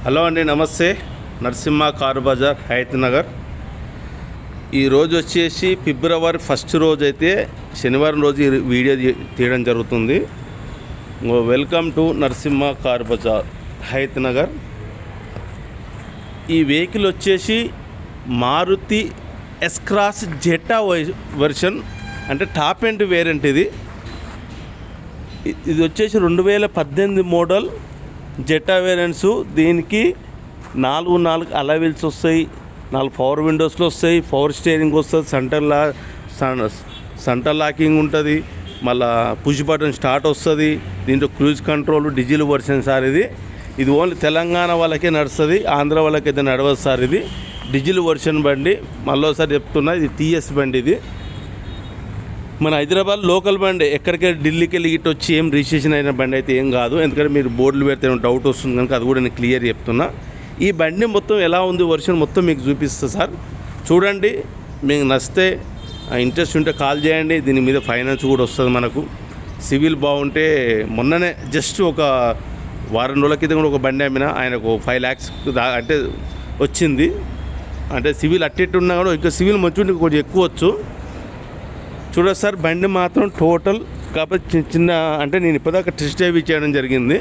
Hello అండి, నమస్తే. Narasimha car Bazar, Hayat Nagar. ఈరోజు వచ్చేసి ఫిబ్రవరి 1 రోజు అయితే శనివారం రోజు వీడియో తీయడం జరుగుతుంది. Welcome to Narasimha car Bazar, Hayat Nagar. ఈ వెహికల్ వచ్చేసి మారుతి ఎస్-క్రాస్ జెటా వెర్షన్, అంటే టాప్ ఎండ్ వేరియంట్. ఇది వచ్చేసి 2018 మోడల్ జెటా వేరియంట్స్. దీనికి 4 అలవీల్స్ వస్తాయి, 4 పవర్ విండోస్లు వస్తాయి, పవర్ స్టీరింగ్ వస్తుంది, సెంటర్ లాకింగ్ ఉంటుంది, మళ్ళీ పుష్ బటన్ స్టార్ట్ వస్తుంది. దీంట్లో cruise control diesel version sir. ఇది ఓన్లీ తెలంగాణ వాళ్ళకే నడుస్తుంది, ఆంధ్ర వాళ్ళకైతే నడవదు సార్. ఇది డీజిల్ వర్షన్ బండి. మళ్ళీసారి చెప్తున్నా, ఇది టీఎస్ బండి. ఇది మన హైదరాబాద్ లోకల్ బండి. ఎక్కడికి ఢిల్లీకి వెళ్ళి ఇటు వచ్చి ఏం రిజిస్ట్రేషన్ అయిన బండి అయితే ఏం కాదు. ఎందుకంటే మీరు బోర్డులు పెడితే డౌట్ వస్తుంది కనుక అది కూడా నేను క్లియర్ చెప్తున్నా. ఈ బండి మొత్తం ఎలా ఉంది వర్షన్ మొత్తం మీకు చూపిస్తా సార్. చూడండి, మీకు నచ్చితే ఇంట్రెస్ట్ ఉంటే కాల్ చేయండి. దీని మీద ఫైనాన్స్ కూడా వస్తుంది మనకు. సివిల్ బాగుంటే మొన్ననే జస్ట్ ఒక వారం రోజుల క్రితం కూడా ఒక బండి అమ్మిన, ఆయనకు 5 lakhs అంటే వచ్చింది. అంటే సివిల్ అట్టెట్టు ఉన్నా కూడా ఇంకా సివిల్ మంచిగా కొంచెం ఎక్కువ వచ్చు. చూడండి సార్, బండి మాత్రం టోటల్ కాకపోతే చిన్న అంటే నేను ఇప్పటిదాకా టెస్ట్ డ్రైవ్ చేయడం జరిగింది.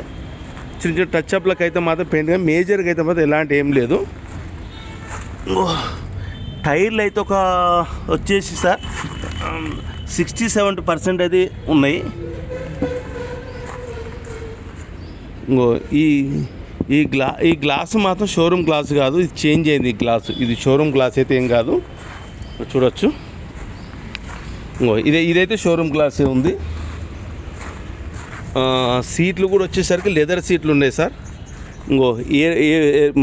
చిన్న టచ్అప్లకు అయితే మాత్రం పెయింట్గా, మేజర్గా అయితే మాత్రం ఎలాంటి ఏం లేదు. టైర్లు అయితే వచ్చేసి సార్ 60-70% అయితే ఉన్నాయి. ఈ గ్లాస్ మాత్రం షోరూమ్ గ్లాస్ కాదు, ఇది చేంజ్ అయింది. ఈ గ్లాసు ఇది షోరూమ్ గ్లాస్ అయితే ఏం కాదు. చూడొచ్చు, ఇదైతే షోరూమ్ గ్లాసే ఉంది. సీట్లు కూడా వచ్చేసరికి లెదర్ సీట్లు ఉన్నాయి సార్.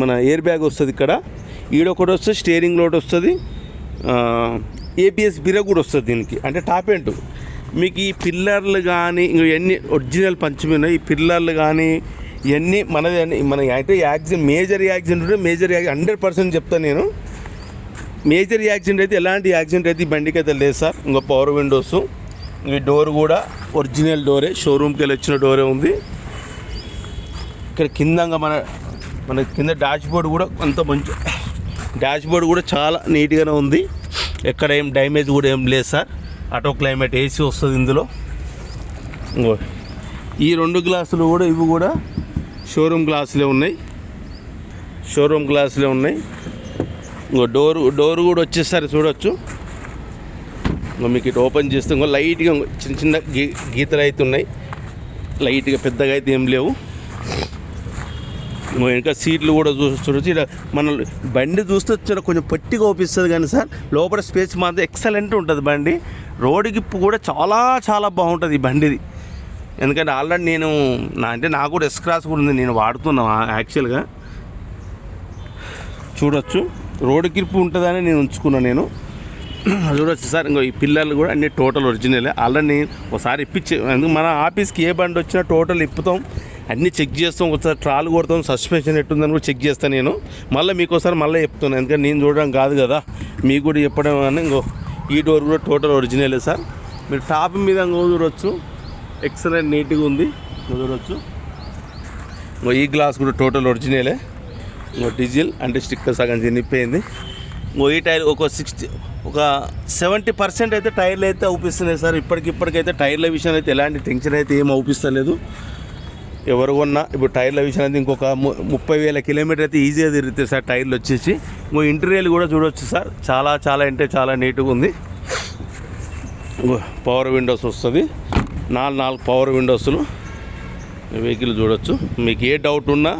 మన ఎయిర్ బ్యాగ్ వస్తుంది ఇక్కడ, ఈడొకటి వస్తుంది, స్టీరింగ్ లోడ్ వస్తుంది, ABS బ్రేక్ కూడా వస్తుంది దీనికి. అంటే టాప్ ఎండ్. మీకు ఈ పిల్లర్లు కానీ ఇవన్నీ ఒరిజినల్ పంచమీన. ఈ పిల్లర్లు కానీ ఇవన్నీ మన అయితే మేజర్ యాక్సిడెంట్ ఉంటే 100% చెప్తాను నేను. మేజర్ యాక్సిడెంట్ అయితే ఎలాంటి యాక్సిడెంట్ అయితే ఈ బండికి అయితే లేదు సార్. పవర్ విండోస్, ఈ డోర్ కూడా ఒరిజినల్ డోరే, షోరూమ్కి వెళ్ళి వచ్చిన డోరే ఉంది. ఇక్కడ కిందంగా మన కింద డాష్ బోర్డు కూడా అంత మంచి డాష్ బోర్డు కూడా చాలా నీట్గానే ఉంది. ఎక్కడ ఏం డ్యామేజ్ కూడా ఏం లేదు సార్. ఆటో క్లైమేట్ AC వస్తుంది ఇందులో. ఈ 2 గ్లాసులు కూడా ఇవి కూడా షోరూమ్ గ్లాసులే ఉన్నాయి. డోర్ కూడా వచ్చేసరి చూడొచ్చు. మీకు ఇటు ఓపెన్ చేస్తే లైట్గా చిన్న గీతలు అయితే ఉన్నాయి. లైట్గా, పెద్దగా అయితే ఏం లేవు. ఇంకా సీట్లు కూడా చూడొచ్చు. ఇలా మన బండి చూస్తే కొంచెం పట్టిగా ఓపిస్తుంది కానీ సార్, లోపల స్పేస్ మాత్రం ఎక్సలెంట్ ఉంటుంది బండి. రోడ్ గిప్పు కూడా చాలా చాలా బాగుంటుంది ఈ బండిది. ఎందుకంటే ఆల్రెడీ నాకు కూడా ఎస్-క్రాస్ కూడా ఉంది, నేను వాడుతున్నాను యాక్చువల్గా. చూడొచ్చు, రోడ్ గిప్పు ఉంటుందని నేను ఉంచుకున్నాను. చూడొచ్చు సార్. ఈ పిల్లర్లు కూడా అన్ని టోటల్ ఒరిజినలే. ఆల్రెడీ నేను ఒకసారి ఎందుకు మన ఆఫీస్కి ఏ బండి వచ్చినా టోటల్ ఇప్పుతాం, అన్నీ చెక్ చేస్తాం. ఒకసారి ట్రాల్ కొడతాం, సస్పెన్షన్ ఎట్టుందని కూడా చెక్ చేస్తాను నేను. మళ్ళీ మీకోసారి చెప్తున్నాను, ఎందుకంటే నేను చూడడం కాదు కదా, మీకు కూడా చెప్పడం అని. ఈ డోర్ కూడా టోటల్ ఒరిజినలే సార్. మీరు టాప్ మీద చూడవచ్చు, ఎక్సలెంట్ నీట్గా ఉంది. చూడవచ్చు. ఈ గ్లాస్ కూడా టోటల్ ఒరిజినలే. డీజిల్ అంటే స్టిక్కర్ సగం చినిపోయింది. ఈ టైర్ ఒక 70% అయితే టైర్లు అయితే అవుపిస్తున్నాయి సార్. ఇప్పటికైతే టైర్ల విషయం అయితే ఎలాంటి టెన్షన్ అయితే ఏం అవుపిస్తలేదు. ఎవరు కొన్నా ఇప్పుడు టైర్ల విషయం అయితే ఇంకొక 30,000 కిలోమీటర్ అయితే ఈజీగా తిరుగుతాయి సార్ టైర్లు వచ్చేసి. ఇంటీరియర్ కూడా చూడవచ్చు సార్, చాలా చాలా అంటే చాలా నీట్గా ఉంది. పవర్ విండోస్ వస్తుంది, 4 పవర్ విండోస్లు. వెహికల్ చూడవచ్చు. మీకు ఏ డౌట్ ఉన్నా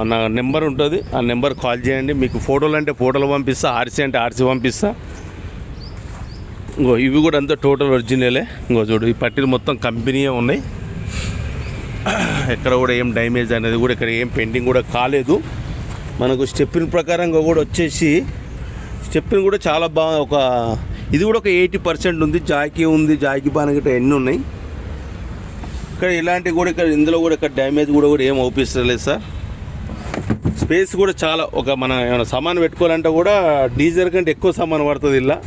నా నెంబర్ ఉంటుంది, ఆ నెంబర్ కాల్ చేయండి. మీకు ఫోటోలు అంటే ఫోటోలు పంపిస్తా, RC అంటే RC పంపిస్తా. ఇవి కూడా అంతా టోటల్ ఒరిజినలే. చూడు, ఈ పట్టీలు మొత్తం కంపెనీయే ఉన్నాయి. ఎక్కడ కూడా ఏం డ్యామేజ్ అనేది కూడా ఇక్కడ ఏం పెండింగ్ కూడా కాలేదు. మనకు స్టెప్పిన్ ప్రకారంగా కూడా వచ్చేసి స్టెప్పిన్ కూడా చాలా బాగా ఇది కూడా ఒక 80% ఉంది. జాకీ బానగిట ఎన్ని ఉన్నాయి ఇక్కడ. ఇలాంటివి కూడా ఇందులో కూడా ఇక్కడ డ్యామేజ్ కూడా ఏం అవుపిస్తలేదు సార్. స్పేస్ కూడా చాలా మనం ఏమైనా సామాన్ పెట్టుకోవాలంటే కూడా డీజర్ కంటే ఎక్కువ సామాన్ పడుతుంది ఇలా.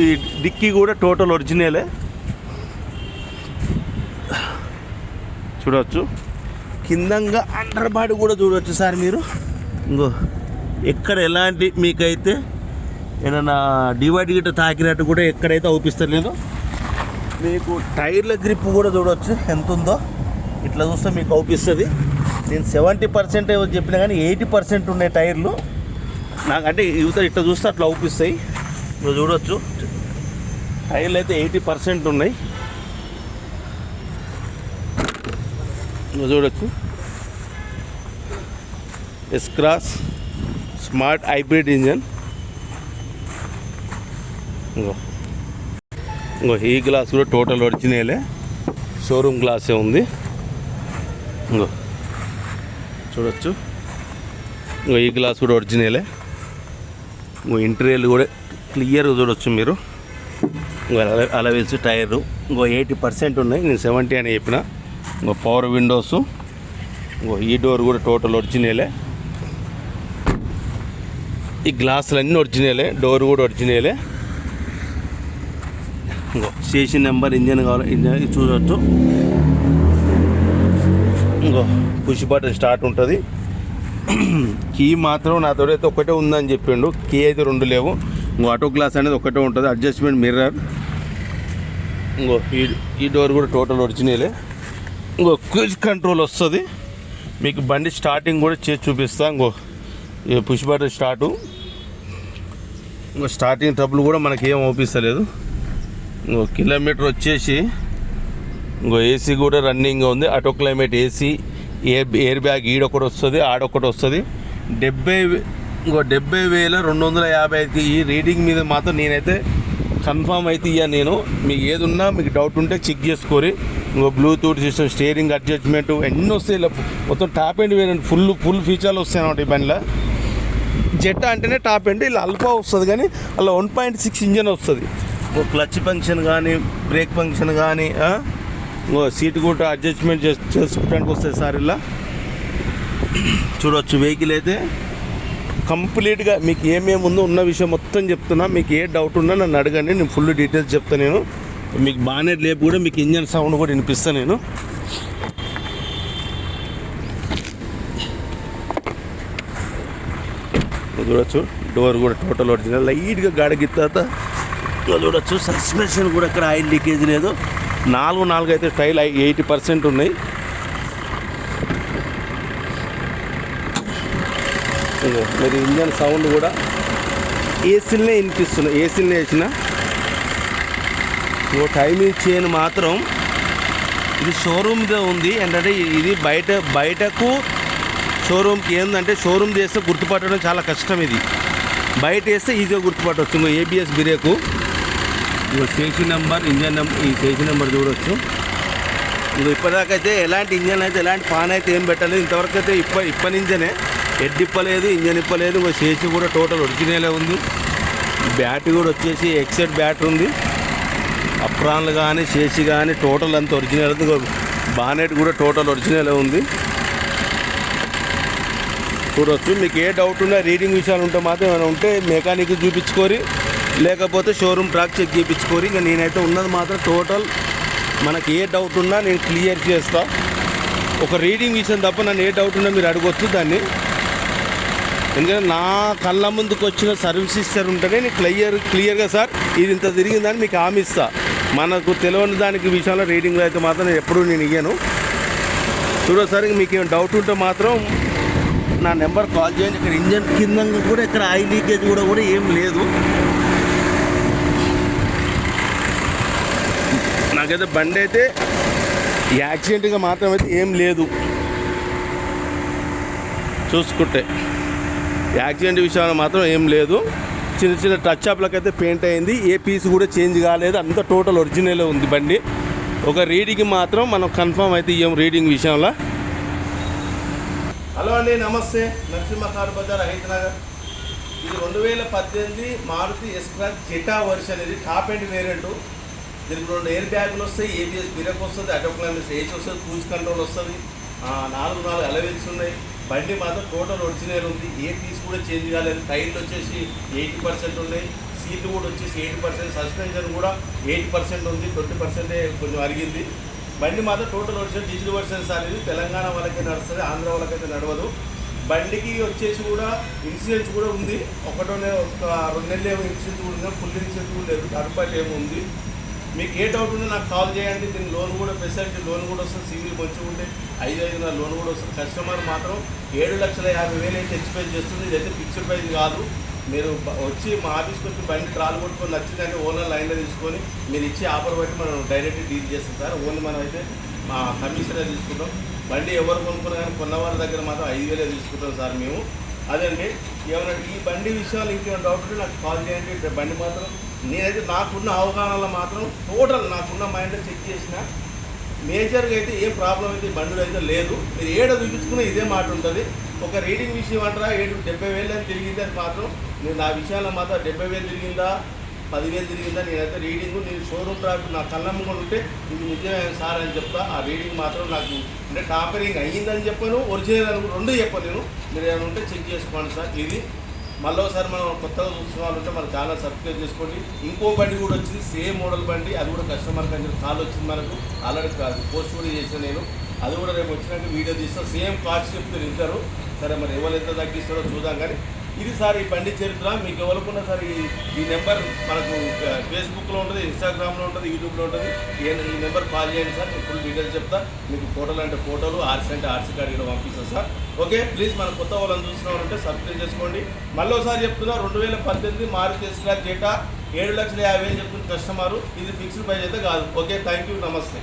ఈ డిక్కీ కూడా టోటల్ ఒరిజినలే. చూడవచ్చు. కిందంగా అండర్ బాడీ కూడా చూడవచ్చు సార్ మీరు. ఇంకో ఎక్కడ ఎలాంటి మీకైతే ఏదైనా డివైడ్ గిట్ట తాకినట్టు కూడా ఎక్కడైతే అవుపిస్తలేదు. మీకు టైర్ల గ్రిప్ కూడా చూడవచ్చు ఎంత ఉందో. ఇట్లా చూస్తే మీకు అవుపిస్తుంది. నేను 70% చెప్పినా కానీ 80% ఉన్నాయి టైర్లు నాకు. అంటే యువత ఇట్లా చూస్తే అట్లా అవుపిస్తాయి. నువ్వు చూడవచ్చు టైర్లు అయితే 80% ఉన్నాయి. నువ్వు చూడొచ్చు ఎస్-క్రాస్ స్మార్ట్ హైబ్రిడ్ ఇంజన్. ఇంకో ఈ గ్లాస్ కూడా టోటల్ ఒరిజినలే, షోరూమ్ గ్లాసే ఉంది. ఇంకో చూడొచ్చు. ఇంకో ఈ గ్లాస్ కూడా ఒరిజినలే. ఇంకో ఇంటీరియర్ కూడా క్లియర్గా చూడొచ్చు మీరు. ఇంకో అలవెల్స్ టైరు ఇంకో 80% ఉన్నాయి. నేను 70 అని చెప్పిన. ఇంకో పవర్ విండోస్. ఇంకో ఈ డోర్ కూడా టోటల్ ఒరిజినలే. ఈ గ్లాసులు అన్నీ ఒరిజినలే, డోర్ కూడా ఒరిజినలే. ఇంకో స్టేషన్ నెంబర్, ఇంజన్ కావాలి, ఇంజన్ చూడవచ్చు. ఇంకో పుష్ బటన్ స్టార్ట్ ఉంటుంది. కీ మాత్రం నాతో అయితే ఒకటే ఉందని చెప్పిండు. కీ అయితే 2 లేవు. ఇంకో ఆటో గ్లాస్ అనేది ఒకటే ఉంటుంది. Adjustment mirror. ఇంకో ఈ డోర్ కూడా టోటల్ ఒరిజినలే. ఇంకో క్రూజ్ కంట్రోల్ వస్తుంది. మీకు బండి స్టార్టింగ్ కూడా చేసి చూపిస్తా. ఇంకో పుష్ బటన్ స్టార్టు. ఇంకో స్టార్టింగ్ ట్రబుల్ కూడా మనకి ఏం అవుపిస్తలేదు. ఇంకో కిలోమీటర్ వచ్చేసి ఇంకో ఏసీ కూడా రన్నింగ్గా ఉంది. Auto climate AC, air bag ఈడొకటి వస్తుంది, ఆడొకటి వస్తుంది. 70,250 అయితే ఈ రీడింగ్ మీద మాత్రం నేనైతే కన్ఫామ్ అయితే ఇయ్యా. నేను మీకు ఏదున్నా మీకు డౌట్ ఉంటే చెక్ చేసుకోరి. ఇంకో బ్లూటూత్ సిస్టమ్, స్టీరింగ్ అడ్జస్ట్మెంట్ ఎన్ని వస్తాయి. ఇలా మొత్తం టాప్ ఎండ్ వేరియంట్ ఫుల్ ఫీచర్లు వస్తాయి అన్నమాట ఈ బండిలో. జెట్టా అంటేనే టాప్ ఎండ్, ఇలా అల్ఫా వస్తుంది కానీ అలా 1.6 ఇంజన్ వస్తుంది. క్లచ్ ఫంక్షన్ కానీ, బ్రేక్ ఫంక్షన్ కానీ, సీట్ కూడా అడ్జస్ట్మెంట్ చేసుకోవడానికి వస్తుంది సార్. ఇలా చూడవచ్చు. వెహికల్ అయితే కంప్లీట్గా మీకు ఏమేమి ఉందో ఉన్న విషయం మొత్తం చెప్తున్నా. మీకు ఏ డౌట్ ఉన్నా నన్ను అడగండి, నేను ఫుల్ డీటెయిల్స్ చెప్తాను. నేను మీకు బానెట్ లేపు కూడా మీకు ఇంజన్ సౌండ్ కూడా వినిపిస్తాను నేను. చూడొచ్చు డోర్ కూడా టోటల్ ఒరిజినల్. లైట్గా గాడికి తర్వాత చూడొచ్చు. సస్పెన్షన్ కూడా ఇక్కడ ఆయిల్ లీకేజ్ లేదు. 4 అయితే టైల్ 80% ఉన్నాయి. మరి ఇంజన్ సౌండ్ కూడా ఏసీలనే వినిపిస్తున్నాయి. ఏసీలనే వేసిన టైమింగ్ చైన్ మాత్రం ఇది షోరూమ్గా ఉంది. ఏంటంటే ఇది బయటకు షోరూమ్కి ఏంటంటే షోరూమ్ చేస్తే గుర్తుపట్టడం చాలా కష్టం. ఇది బయట వేస్తే ఈజీగా గుర్తుపట్టవచ్చు. ఇంకో ABS break, station number, engine number, ఈ స్టేషన్ నెంబర్ చూడవచ్చు. ఇంకో ఇప్పటిదాకైతే ఎలాంటి ఇంజన్ అయితే ఎలాంటి పాన్ అయితే ఏం పెట్టలేదు ఇంతవరకు. అయితే ఇప్పటి ఇంజనే హెడ్ ఇప్పలేదు, ఇంజన్ ఇప్పలేదు. ఇంకో చేసి కూడా టోటల్ ఒరిజినలే ఉంది. బ్యాటరీ కూడా వచ్చేసి ఎక్సెట్ బ్యాటరీ ఉంది. అప్రాన్లు కానీ చేసి కానీ టోటల్ అంతా ఒరిజినల్ ఉంది. బానెట్ కూడా టోటల్ ఒరిజినలే ఉంది. చూడవచ్చు. మీకు ఏ డౌట్ ఉన్నా రీడింగ్ విషయాలు ఉంటే మాత్రం ఏమైనా ఉంటే మెకానిక్ చూపించుకోరి, లేకపోతే షోరూమ్ ట్రాక్ చెక్ చేయించుకోరి. ఇంకా నేనైతే ఉన్నది మాత్రం టోటల్ మనకి ఏ డౌట్ ఉన్నా నేను క్లియర్ చేస్తా. ఒక రీడింగ్ విషయం తప్ప నన్ను ఏ డౌట్ ఉన్నా మీరు అడగొచ్చు దాన్ని. ఎందుకంటే నా కళ్ళ ముందుకు వచ్చిన సర్వీస్ ఇస్తారు ఉంటేనే నేను క్లియర్గా సార్ ఇది ఇంత తిరిగిందని మీకు హామీ ఇస్తా. మనకు తెలియని దానికి విషయంలో రీడింగ్లో అయితే మాత్రం ఎప్పుడూ నేను ఇయ్యాను. చూడసారి మీకు ఏమైనా డౌట్ ఉంటే మాత్రం నా నెంబర్ కాల్ చేయండి. ఇక్కడ ఇంజన్ కింద కూడా ఇక్కడ ఆయిల్ లీకేజ్ కూడా ఏం లేదు. నాకైతే బండి అయితే యాక్సిడెంట్గా మాత్రం అయితే ఏం లేదు. చూసుకుంటే యాక్సిడెంట్ విషయంలో మాత్రం ఏం లేదు. చిన్న టచ్ అప్లకైతే పెయింట్ అయింది. ఏ పీస్ కూడా చేంజ్ కాలేదు. అంతా టోటల్ ఒరిజినలే ఉంది బండి. ఒక రీడింగ్ మాత్రం మనం కన్ఫర్మ్ అయితే ఇయ్యం రీడింగ్ విషయంలో. హలో అండి, నమస్తే. నరసింహ కార్ బజార్, హైదరాబాద్. ఇది 2018 మారుతి ఎస్-క్రాస్ జెటా వర్షన్. ఇది టాప్ ఎండ్ వేరియంట్. దీనికి 2 ఎయిర్ బ్యాగులు వస్తాయి, ఏబిఎస్ బ్రేక్ వస్తుంది, ఆటో క్లైమేట్ ఏసీ వస్తుంది, క్రూజ్ కంట్రోల్ వస్తుంది, 4 అలవెల్స్ ఉన్నాయి. బండి మాత్రం టోటల్ ఒరిజినల్ ఉంది. ఏ పీస్ కూడా చేంజ్ కాలేదు. టైర్లు వచ్చేసి 80% ఉన్నాయి. సీట్లు కూడా వచ్చేసి 80%. సస్పెన్షన్ కూడా 80% ఉంది. 20% కొంచెం అరిగింది. బండి మాత్రం total version digital version sir. ఇది తెలంగాణ వాళ్ళకే నడుస్తుంది, ఆంధ్ర వాళ్ళకైతే నడవదు. బండికి వచ్చేసి కూడా ఇన్సూరెన్స్ కూడా ఉంది. ఒక 2 నెలలు ఏమో ఇన్సూరెన్స్ కూడా ఉంది, ఫుల్ ఇన్సూరెన్స్ కూడా లేదు, థర్డ్ పార్టీ ఏమో ఉంది. మీకు ఏ డౌట్ ఉందో నాకు కాల్ చేయండి. దీని లోన్ కూడా ఫెసిలిటీ లోన్ కూడా వస్తుంది. సివిల్ మంచిగా ఉంటే 5,500 లోన్ కూడా వస్తుంది. కస్టమర్ మాత్రం 7,50,000 అయితే ఎక్స్పెక్ట్ చేస్తుంది. ఇదైతే ఫిక్స్డ్ ప్రైస్ కాదు. మీరు వచ్చి మా ఆఫీస్కి వచ్చి బండి ట్రాల్ కొట్టుకొని నచ్చిందంటే ఓనర్ లైన్లో తీసుకొని మీరు ఇచ్చే ఆఫర్ బట్టి మనం డైరెక్ట్ డీల్ చేస్తాం సార్. ఓన్లీ మనం అయితే మా కమిషనే తీసుకుంటాం. బండి ఎవరు కొనుక్కున్నా కానీ కొన్న వాళ్ళ దగ్గర మాత్రం 5,000 తీసుకుంటాం సార్ మేము. అదండి. ఏమన్నా ఈ బండి విషయాలు ఇంకేమైనా డౌట్ ఉంటే నాకు కాల్ చేయండి. బండి మాత్రం నేనైతే నాకున్న అవగాహనలో మాత్రం టోటల్ నాకున్న మైండ్లో చెక్ చేసిన మేజర్గా అయితే ఏ ప్రాబ్లం అయితే బండిలో అయితే లేదు. మీరు ఏడ చూపించుకున్నా ఇదే మాట ఉంటుంది. ఒక రీడింగ్ విషయం అంటారా 70,000 అని తిరిగింది అని మాత్రం నేను ఆ విషయాల్లో మాత్రం 70,000 తిరిగిందా 10,000 తిరిగిందా నేనైతే రీడింగు నేను షోరూమ్ ట్రాఫిక్ నా కళ్ళమ్మ ఉంటే ఇది నిజమే సార్ అని చెప్తా. ఆ రీడింగ్ మాత్రం నాకు అంటే టాపరింగ్ అయ్యిందని చెప్పను, ఒరిజినల్ అని రెండు చెప్పలేను. మీరు ఏమైనా ఉంటే చెక్ చేసుకోండి సార్. ఇది మళ్ళీ ఒకసారి మనం కొత్తగా చూస్తున్న వాళ్ళు ఉంటే మన ఛానల్ సబ్స్క్రైబ్ చేసుకోండి. ఇంకో బండి కూడా వచ్చింది, సేమ్ మోడల్ బండి. అది కూడా కస్టమర్కి అని కాల్ వచ్చింది మనకు. ఆల్రెడీ పోస్ట్ కూడా చేసాను నేను. అది కూడా రేపు వచ్చినాక వీడియో తీస్తాను. సేమ్ కాస్ట్ చెప్తారు ఇద్దరు. సరే మరి ఎవరు ఎంత తగ్గిస్తారో చూద్దాం. కానీ ఇది సార్ ఈ బండి చరిత్ర. మీకు ఎవరుకున్నా సార్ ఈ నెంబర్ మనకు ఫేస్బుక్లో ఉంటుంది, ఇన్స్టాగ్రామ్లో ఉంటుంది, యూట్యూబ్లో ఉంటుంది. ఈ నెంబర్ కాల్ చేయండి సార్. నేను ఫుల్ డీటెయిల్స్ చెప్తా. మీకు ఫోటోలు అంటే ఫోటోలు, ఆర్సీ అంటే ఆర్సీ కార్డు కూడా పంపిస్తాను సార్. ఓకే, ప్లీజ్ మన కొత్త వాళ్ళని చూస్తున్నారంటే సబ్స్క్రైబ్ చేసుకోండి. మళ్ళీ ఒకసారి చెప్తున్నా 2018 మారుతి ఎస్-క్లాస్ జెటా 7,50,000 చెప్తున్న కస్టమరు. ఇది ఫిక్స్డ్ ప్రైస్ అయితే కాదు. ఓకే, థ్యాంక్ యూ, నమస్తే.